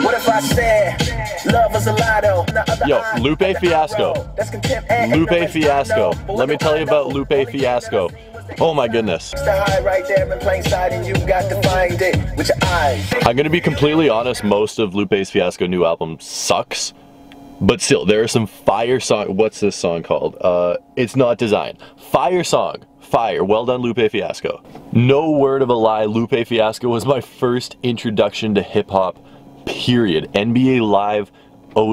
What if I said love was a lotto? Yo, Lupe Fiasco. Lupe Fiasco. Let me tell you about Lupe Fiasco. Oh my goodness. I'm gonna be completely honest, most of Lupe's Fiasco new album sucks. But still, there are some fire songs. What's this song called? It's Not Design. Fire song. Fire. Well done, Lupe Fiasco. No word of a lie, Lupe Fiasco was my first introduction to hip-hop, period. NBA Live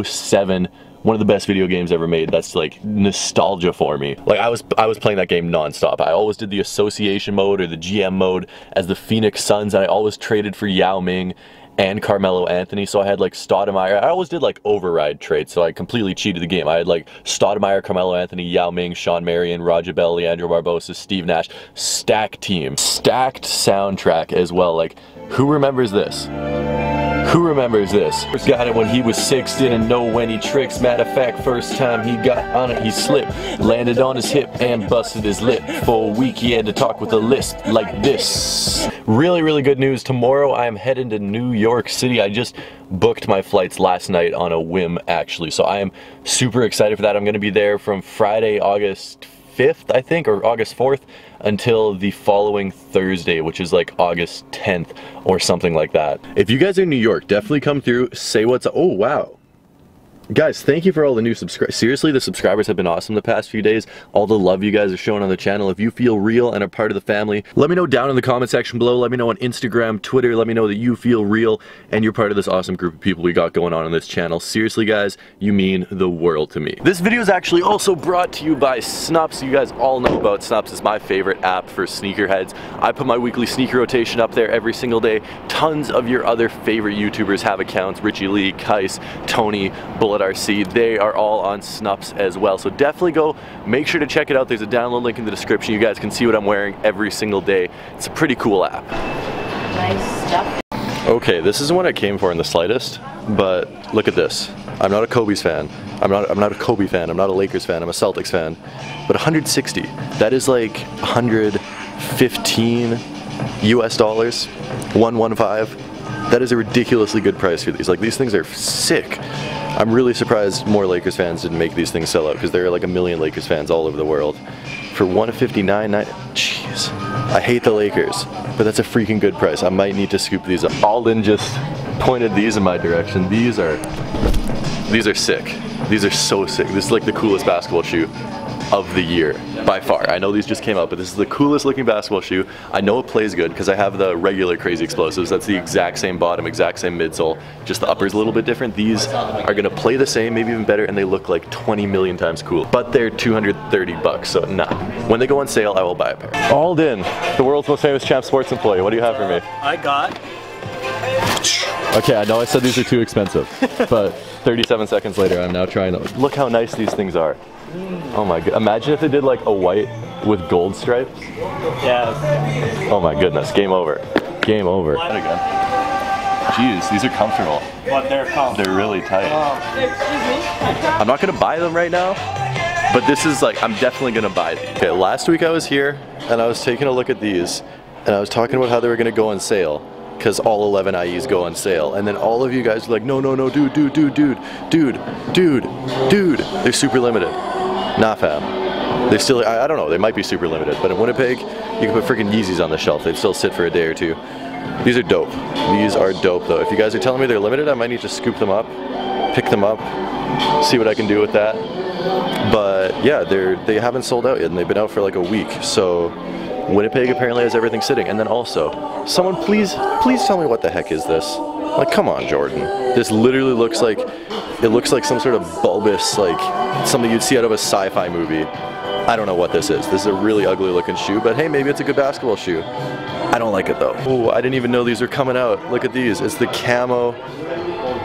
07. One of the best video games ever made. That's like nostalgia for me. Like I was playing that game non-stop. I always did the association mode or the GM mode as the Phoenix Suns, and I always traded for Yao Ming and Carmelo Anthony, so I had like Stoudemire. I always did like override trades, so I completely cheated the game. I had like Stoudemire, Carmelo Anthony, Yao Ming, Sean Marion, Raja Bell, Leandro Barbosa, Steve Nash. Stacked team. Stacked soundtrack as well. Like, who remembers this? Who remembers this? Got it when he was 6, didn't know when he tricks. Matter of fact, first time he got on it, he slipped. Landed on his hip and busted his lip. For a week he had to talk with a lisp like this. Really, really good news. Tomorrow I am heading to New York City. I just booked my flights last night on a whim, actually. So I am super excited for that. I'm gonna be there from Friday, August 5th, I think, or August 4th, until the following Thursday, which is like August 10th or something like that. If you guys are in New York, definitely come through, say what's up. Oh, wow. Guys, thank you for all the new subscribers. Seriously, the subscribers have been awesome the past few days. All the love you guys are showing on the channel. If you feel real and are part of the family, let me know down in the comment section below. Let me know on Instagram, Twitter. Let me know that you feel real and you're part of this awesome group of people we got going on this channel. Seriously, guys, you mean the world to me. This video is actually also brought to you by Snups. You guys all know about Snups. It's my favorite app for sneakerheads. I put my weekly sneaker rotation up there every single day. Tons of your other favorite YouTubers have accounts. Richie Lee, Kais, Tony, Bullet RC, they are all on Snups as well. So definitely go, make sure to check it out. There's a download link in the description. You guys can see what I'm wearing every single day. It's a pretty cool app. Nice stuff. Okay, this isn't what I came for in the slightest, but look at this. I'm not a Kobe's fan. I'm not a Kobe fan. I'm not a Lakers fan. I'm a Celtics fan. But 160, that is like 115 US dollars, 115. That is a ridiculously good price for these. Like, these things are sick. I'm really surprised more Lakers fans didn't make these things sell out, because there are like a million Lakers fans all over the world. For $159, jeez. I hate the Lakers, but that's a freaking good price. I might need to scoop these up. Alden just pointed these in my direction. These are sick. These are so sick. This is like the coolest basketball shoe of the year by far. I know these just came out, but this is the coolest looking basketball shoe. I know it plays good because I have the regular Crazy Explosives. That's the exact same bottom, exact same midsole, just the upper's a little bit different. These are gonna play the same, maybe even better, and they look like 20 million times cool. But they're 230 bucks, so nah. When they go on sale, I will buy a pair. Alden, the world's most famous Champ Sports employee, what do you have for me? I got... Okay, I know I said these are too expensive, but 37 seconds later, I'm now trying to... Look how nice these things are. Oh my god, imagine if they did like a white with gold stripes. Yes. Oh my goodness, game over. Game over. And again. Jeez, these are comfortable. But they're comfortable. They're really tight. I'm not gonna buy them right now, but this is like, I'm definitely gonna buy these. Okay, last week I was here and I was taking a look at these and I was talking about how they were gonna go on sale, because all 11 IEs go on sale, and then all of you guys were like, no, dude, they're super limited. Nah, fam. They're still, I don't know, they might be super limited, but in Winnipeg, you can put freaking Yeezys on the shelf. They'd still sit for a day or two. These are dope. These are dope, though. If you guys are telling me they're limited, I might need to scoop them up, pick them up, see what I can do with that. But yeah, they haven't sold out yet, and they've been out for like a week, so Winnipeg apparently has everything sitting. And then also, someone please tell me what the heck is this? Like, come on, Jordan. This literally looks like, it looks like some sort of bulbous, like something you'd see out of a sci-fi movie. I don't know what this is. This is a really ugly looking shoe, but hey, maybe it's a good basketball shoe. I don't like it though. Oh, I didn't even know these were coming out. Look at these. It's the camo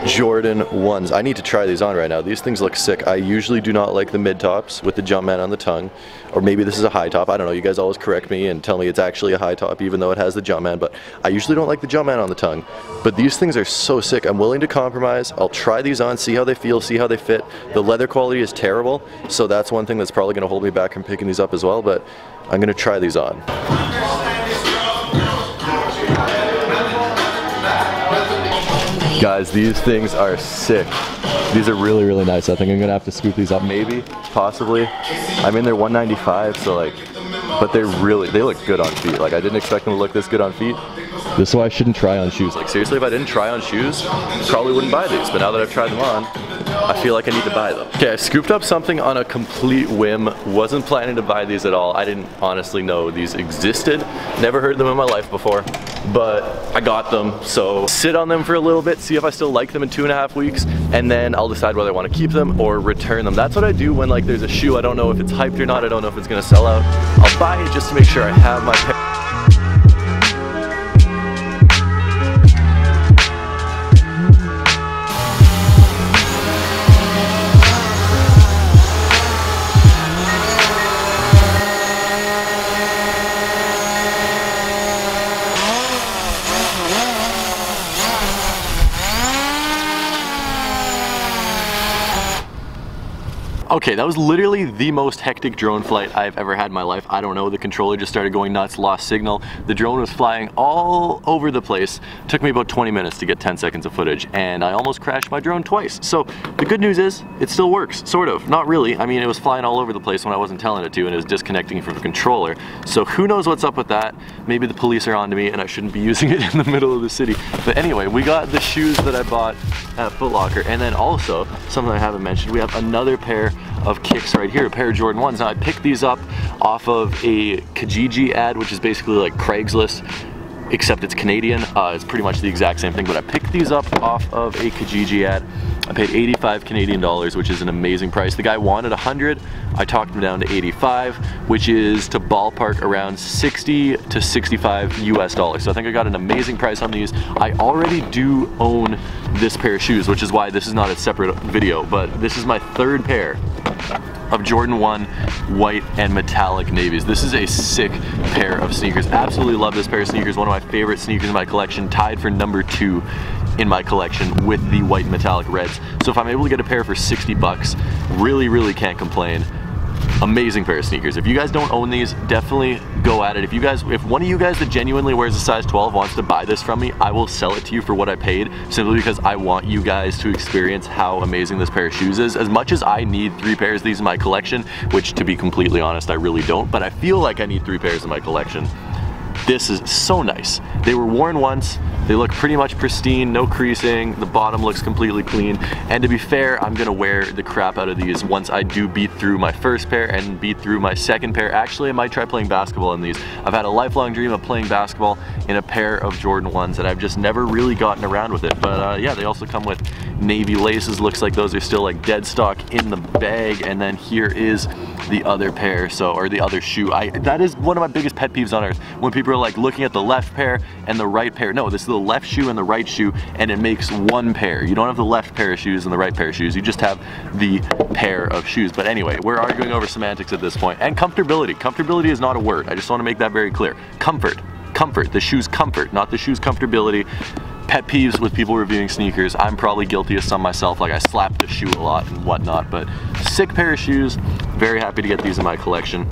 Jordan 1s. I need to try these on right now. These things look sick. I usually do not like the mid tops with the Jumpman on the tongue, or maybe this is a high top. I don't know. You guys always correct me and tell me it's actually a high top even though it has the Jumpman, but I usually don't like the Jumpman on the tongue. But these things are so sick. I'm willing to compromise. I'll try these on, see how they feel, see how they fit. The leather quality is terrible, so that's one thing that's probably going to hold me back from picking these up as well, but I'm going to try these on. Guys, these things are sick. These are really, really nice. I think I'm gonna have to scoop these up, maybe, possibly. I mean, they're $195, so like, but they look good on feet. Like, I didn't expect them to look this good on feet. This is why I shouldn't try on shoes. Like, seriously, if I didn't try on shoes, I probably wouldn't buy these. But now that I've tried them on, I feel like I need to buy them. Okay, I scooped up something on a complete whim. Wasn't planning to buy these at all. I didn't honestly know these existed. Never heard them in my life before, but I got them. So sit on them for a little bit, see if I still like them in 2.5 weeks, and then I'll decide whether I want to keep them or return them. That's what I do when like there's a shoe. I don't know if it's hyped or not. I don't know if it's gonna sell out. I'll buy it just to make sure I have my pair. Okay, that was literally the most hectic drone flight I've ever had in my life. I don't know, the controller just started going nuts, lost signal. The drone was flying all over the place. It took me about 20 minutes to get 10 seconds of footage, and I almost crashed my drone twice. So the good news is, it still works, sort of. Not really. I mean, it was flying all over the place when I wasn't telling it to, and it was disconnecting from the controller. So who knows what's up with that? Maybe the police are onto me, and I shouldn't be using it in the middle of the city. But anyway, we got the shoes that I bought at Footlocker, and then also, something I haven't mentioned, we have another pair of kicks right here, a pair of Jordan 1s. Now I picked these up off of a Kijiji ad, which is basically like Craigslist, except it's Canadian. It's pretty much the exact same thing, but I picked these up off of a Kijiji ad. I paid 85 Canadian dollars, which is an amazing price. The guy wanted 100. I talked him down to 85, which is to ballpark around 60 to 65 US dollars. So I think I got an amazing price on these. I already do own this pair of shoes, which is why this is not a separate video, but this is my third pair of Jordan 1 white and metallic navies. This is a sick pair of sneakers. Absolutely love this pair of sneakers. One of my favorite sneakers in my collection, tied for #2 in my collection with the white metallic reds. So if I'm able to get a pair for 60 bucks, really can't complain. Amazing pair of sneakers. If you guys don't own these, definitely go at it. If one of you guys that genuinely wears a size 12 wants to buy this from me, I will sell it to you for what I paid, simply because I want you guys to experience how amazing this pair of shoes is. As much as I need 3 pairs of these in my collection, which to be completely honest, I really don't, but I feel like I need 3 pairs in my collection. This is so nice. They were worn once. They look pretty much pristine, no creasing. The bottom looks completely clean. And to be fair, I'm gonna wear the crap out of these once I do beat through my first pair and beat through my second pair. Actually, I might try playing basketball in these. I've had a lifelong dream of playing basketball in a pair of Jordan 1s, and I've just never really gotten around with it. But yeah, they also come with navy laces. Looks like those are still like dead stock in the bag. And then here is the other pair, or the other shoe. That is one of my biggest pet peeves on earth. When people are like looking at the left pair and the right pair. No, this is the left shoe and the right shoe, and it makes one pair. You don't have the left pair of shoes and the right pair of shoes. You just have the pair of shoes. But anyway, we're arguing over semantics at this point. And comfortability. Comfortability is not a word. I just want to make that very clear. Comfort. Comfort. The shoe's comfort, not the shoe's comfortability. Pet peeves with people reviewing sneakers. I'm probably guilty of some myself, like I slap the shoe a lot and whatnot, but sick pair of shoes. Very happy to get these in my collection.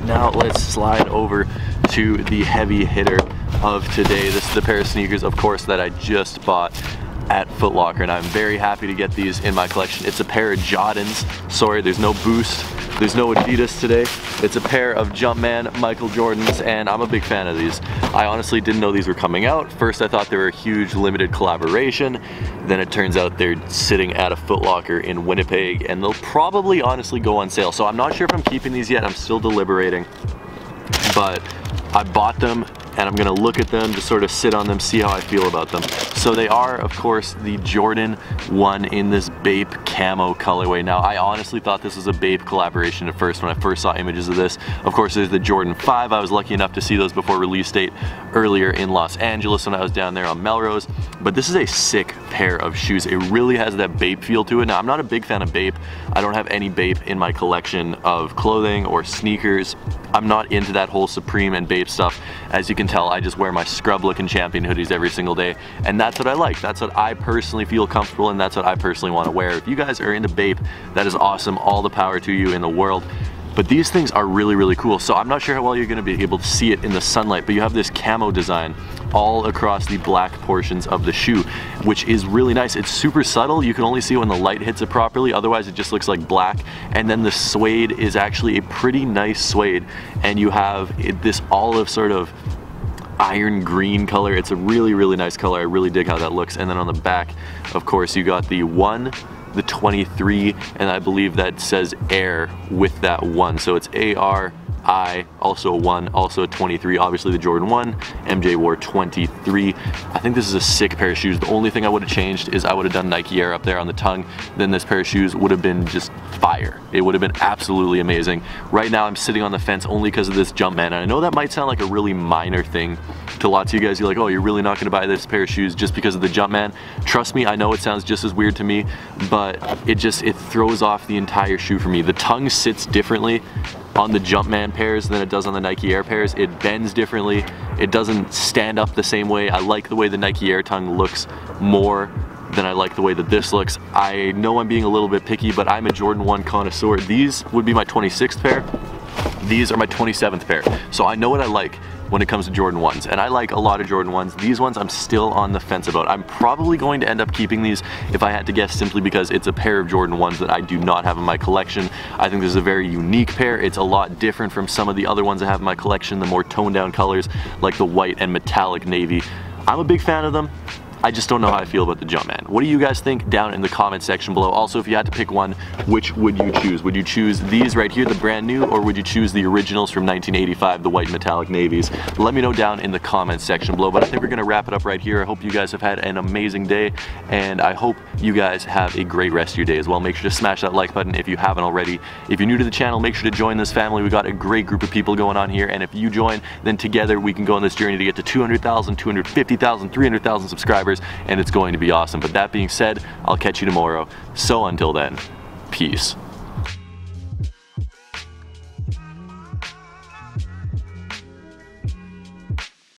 Now let's slide over to the heavy hitter of today. This is the pair of sneakers, of course, that I just bought at Footlocker, and I'm very happy to get these in my collection. It's a pair of Jordans. Sorry, there's no Boost, there's no Adidas today. It's a pair of Jumpman Michael Jordans, and I'm a big fan of these. I honestly didn't know these were coming out. First I thought they were a huge limited collaboration. Then it turns out they're sitting at a Footlocker in Winnipeg, and they'll probably honestly go on sale. So I'm not sure if I'm keeping these yet. I'm still deliberating, but I bought them, and I'm gonna look at them, just sort of sit on them, see how I feel about them. So they are, of course, the Jordan 1 in this Bape camo colorway. Now, I honestly thought this was a Bape collaboration at first when I first saw images of this. Of course, there's the Jordan 5. I was lucky enough to see those before release date earlier in Los Angeles when I was down there on Melrose. But this is a sick pair of shoes. It really has that Bape feel to it. Now, I'm not a big fan of Bape. I don't have any Bape in my collection of clothing or sneakers. I'm not into that whole Supreme and Bape stuff. As you can tell, I just wear my scrub looking Champion hoodies every single day, and that's what I like. That's what I personally feel comfortable, and that's what I personally want to wear. If you guys are into Bape, that is awesome. All the power to you in the world. But these things are really, really cool. So I'm not sure how well you're gonna be able to see it in the sunlight, but you have this camo design all across the black portions of the shoe, which is really nice. It's super subtle. You can only see it when the light hits it properly. Otherwise, it just looks like black. And then the suede is actually a pretty nice suede. And you have this olive sort of iron green color. It's a really, really nice color. I really dig how that looks. And then on the back, of course, you got the 1, the 23, and I believe that says Air with that 1. So it's ARI, also a 1, also a 23. Obviously the Jordan 1, MJ wore 23. I think this is a sick pair of shoes. The only thing I would have changed is I would have done Nike Air up there on the tongue. Then this pair of shoes would have been just fire. It would have been absolutely amazing. Right now I'm sitting on the fence only because of this Jumpman. And I know that might sound like a really minor thing to lots of you guys. You're like, oh, you're really not gonna buy this pair of shoes just because of the Jumpman. Trust me, I know it sounds just as weird to me, but it throws off the entire shoe for me. The tongue sits differently on the Jumpman pairs than it does on the Nike Air pairs. It bends differently. It doesn't stand up the same way. I like the way the Nike Air tongue looks more than I like the way that this looks. I know I'm being a little bit picky, but I'm a Jordan 1 connoisseur. These would be my 26th pair. These are my 27th pair. So I know what I like when it comes to Jordan 1s, and I like a lot of Jordan 1s. These ones I'm still on the fence about. I'm probably going to end up keeping these if I had to guess, simply because it's a pair of Jordan 1s that I do not have in my collection. I think this is a very unique pair. It's a lot different from some of the other ones I have in my collection, the more toned down colors like the white and metallic navy. I'm a big fan of them. I just don't know how I feel about the Jumpman. What do you guys think down in the comment section below? Also, if you had to pick one, which would you choose? Would you choose these right here, the brand new, or would you choose the originals from 1985, the white metallic navies? Let me know down in the comment section below, but I think we're gonna wrap it up right here. I hope you guys have had an amazing day, and I hope you guys have a great rest of your day as well. Make sure to smash that like button if you haven't already. If you're new to the channel, make sure to join this family. We got a great group of people going on here, and if you join, then together we can go on this journey to get to 200,000, 250,000, 300,000 subscribers, and it's going to be awesome. But that being said, I'll catch you tomorrow. So until then, peace.